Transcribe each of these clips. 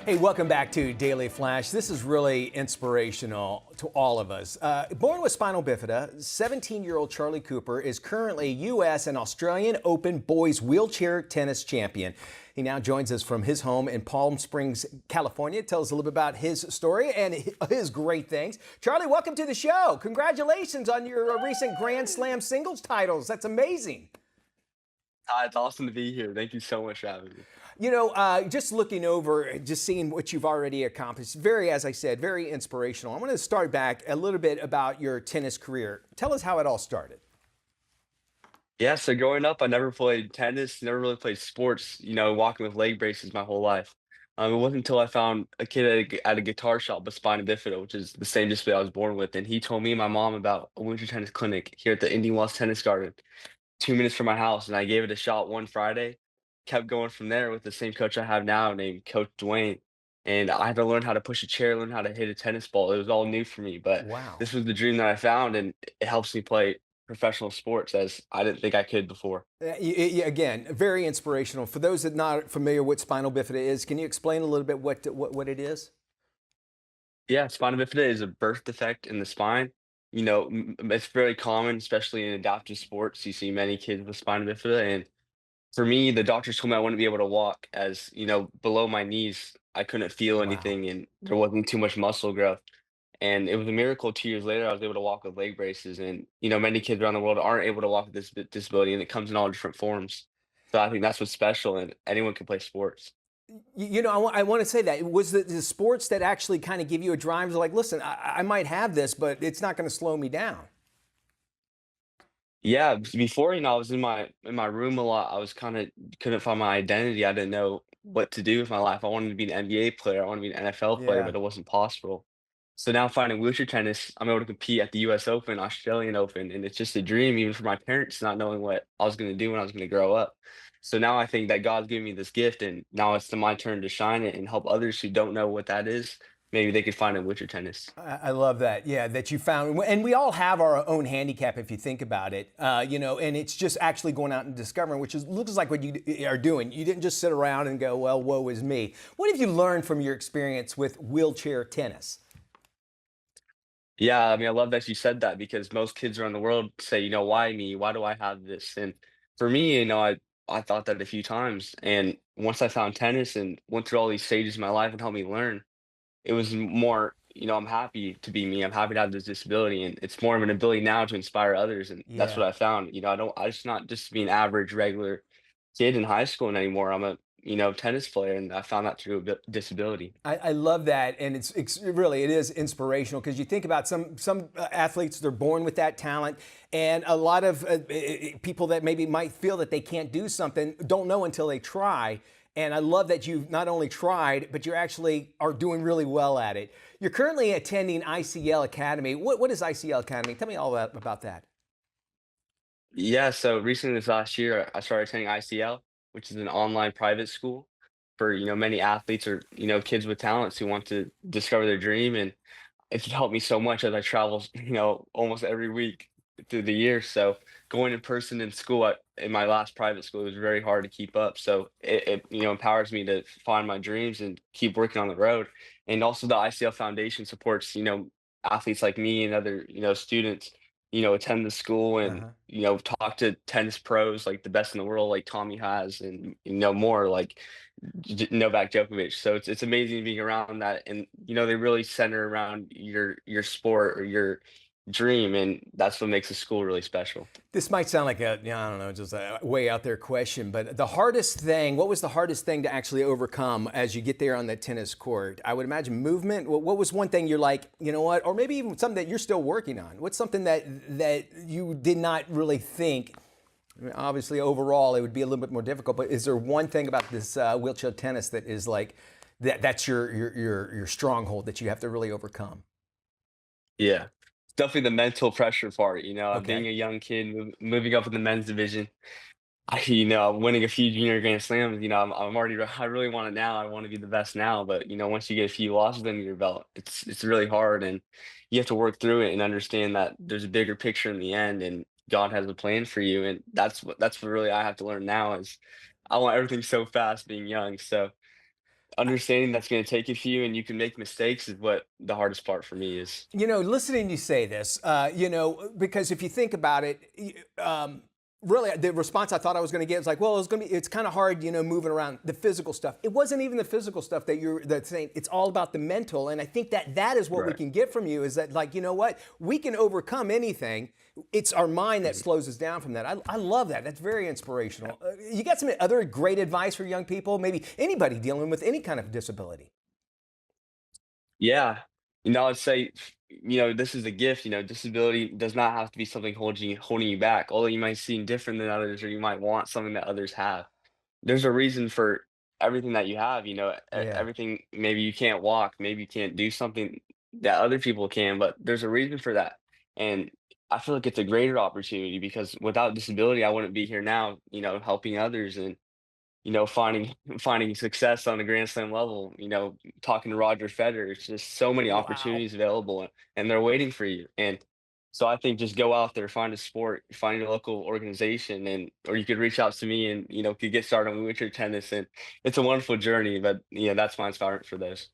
Hey, welcome back to Daily Flash. This is really inspirational to all of us. Born with spinal bifida, 17-year-old Charlie Cooper is currently U.S. and Australian Open boys wheelchair tennis champion. He now joins us from his home in Palm Springs, California. Tell us a little bit about his story and his great things. Charlie, welcome to the show. Congratulations on your recent Grand Slam singles titles. That's amazing. Hi, it's awesome to be here. Thank you so much for having me. Just looking over, just seeing what you've already accomplished, as I said, very inspirational. I want to start back a little bit about your tennis career. Tell us how it all started. Yeah, so growing up, I never played tennis, never really played sports, walking with leg braces my whole life. It wasn't until I found a kid at a guitar shop with spina bifida, which is the same disability I was born with, and he told me and my mom about a winter tennis clinic here at the Indian Wells Tennis Garden, 2 minutes from my house, and I gave it a shot one Friday. Kept going from there with the same coach I have now, named Coach Dwayne. And I had to learn how to push a chair, learn how to hit a tennis ball. It was all new for me, but Wow. this was the dream that I found, and it helps me play professional sports as I didn't think I could before. Again, very inspirational. For those that not familiar with spinal bifida is, can you explain a little bit what it is? Yeah, spina bifida is a birth defect in the spine. It's very common, especially in adaptive sports. You see many kids with spina bifida, and for me, the doctors told me I wouldn't be able to walk as, below my knees, I couldn't feel Wow. anything and there wasn't too much muscle growth. And it was a miracle 2 years later, I was able to walk with leg braces. And, many kids around the world aren't able to walk with this disability and it comes in all different forms. So I think that's what's special and anyone can play sports. I want to say that it was the sports that actually kind of give you a drive. Like, listen, I might have this, but it's not going to slow me down. Yeah, before, I was in my room a lot. I was kind of couldn't find my identity. I didn't know what to do with my life. I wanted to be an NBA player. I wanted to be an NFL player, Yeah. but it wasn't possible. So now finding wheelchair tennis, I'm able to compete at the US Open, Australian Open, and it's just a dream even for my parents not knowing what I was going to do when I was going to grow up. So now I think that God's giving me this gift and now it's my turn to shine it and help others who don't know what that is. Maybe they could find it in wheelchair tennis. I love that. Yeah, that you found, and we all have our own handicap if you think about it. And it's just actually going out and discovering, which looks like what you are doing. You didn't just sit around and go, "Well, woe is me." What have you learned from your experience with wheelchair tennis? Yeah, I mean, I love that you said that because most kids around the world say, why me? Why do I have this? And for me, I thought that a few times. And once I found tennis and went through all these stages in my life and helped me learn, it was more, I'm happy to be me. I'm happy to have this disability. And it's more of an ability now to inspire others. And that's what Yeah. I found. I just not just be an average, regular kid in high school anymore. I'm a, tennis player. And I found that through a disability. I love that, and it is inspirational because you think about some athletes, they're born with that talent, and a lot of people that maybe might feel that they can't do something don't know until they try. And I love that you've not only tried, but you actually are doing really well at it. You're currently attending ICL Academy. What is ICL Academy? Tell me all about that. Yeah, so recently this last year, I started attending ICL, which is an online private school for, many athletes or, kids with talents who want to discover their dream. And it's helped me so much as I travel, almost every week through the year. So going in person in school in my last private school, it was very hard to keep up. So it empowers me to find my dreams and keep working on the road. And also the ICL Foundation supports, athletes like me and other, students, attend the school and, Uh-huh. talk to tennis pros like the best in the world, like Tommy has, and more like Novak Djokovic. So it's amazing being around that, and they really center around your sport or your dream, and that's what makes the school really special. This might sound like I don't know, just a way out there question, but what was the hardest thing to actually overcome as you get there on the tennis court? I would imagine movement. What was one thing you're like, you know what, or maybe even something that you're still working on? What's something that you did not really think? I mean, obviously, overall, it would be a little bit more difficult, but is there one thing about this wheelchair tennis that is like that's your stronghold that you have to really overcome? Yeah, definitely the mental pressure part. Being Okay. a young kid, moving up in the men's division, winning a few junior Grand Slams. I'm already. I really want it now. I want to be the best now. But once you get a few losses under your belt, it's really hard, and you have to work through it and understand that there's a bigger picture in the end, and God has a plan for you. And that's what really I have to learn now is I want everything so fast being young. So understanding that's going to take a few and you can make mistakes is what the hardest part for me is. Listening to you say this, because if you think about it, really the response I thought I was going to get was like, well, it's kind of hard, moving around the physical stuff. It wasn't even the physical stuff that's saying. It's all about the mental. And I think that is what we Right. can get from you is that, like, you know what, we can overcome anything. It's our mind that slows us down from that. I love that. That's very inspirational. You got some other great advice for young people, maybe anybody dealing with any kind of disability? Yeah. I'd say, this is a gift. Disability does not have to be something holding you back. Although you might seem different than others, or you might want something that others have. There's a reason for everything that you have. Yeah. Everything. Maybe you can't walk. Maybe you can't do something that other people can. But there's a reason for that. And I feel like it's a greater opportunity because without disability, I wouldn't be here now. Helping others and finding success on a Grand Slam level, talking to Roger Federer. It's just so many Wow. opportunities available and they're waiting for you. And so I think just go out there, find a sport, find your local organization, and or you could reach out to me and could get started on wheelchair tennis. And it's a wonderful journey, but that's my inspiration for this.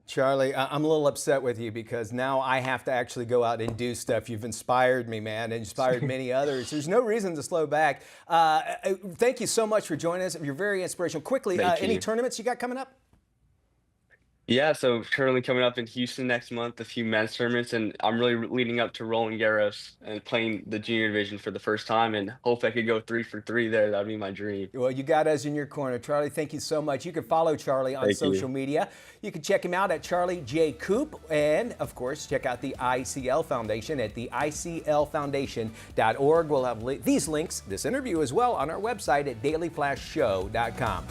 Charlie, I'm a little upset with you because now I have to actually go out and do stuff. You've inspired me, man, and inspired many others. There's no reason to slow back. Thank you so much for joining us. You're very inspirational. Quickly, Thank any you. tournaments you got coming up? Yeah, so currently coming up in Houston next month, a few men's tournaments, and I'm really leading up to Roland Garros and playing the junior division for the first time, and hope I could go 3 for 3 there. That'd be my dream. Well, you got us in your corner, Charlie. Thank you so much. You can follow Charlie on Thank social you. media. You can check him out at Charlie J. Coop. And, of course, check out the ICL Foundation at the ICLFoundation.org. We'll have these links, this interview as well, on our website at dailyflashshow.com.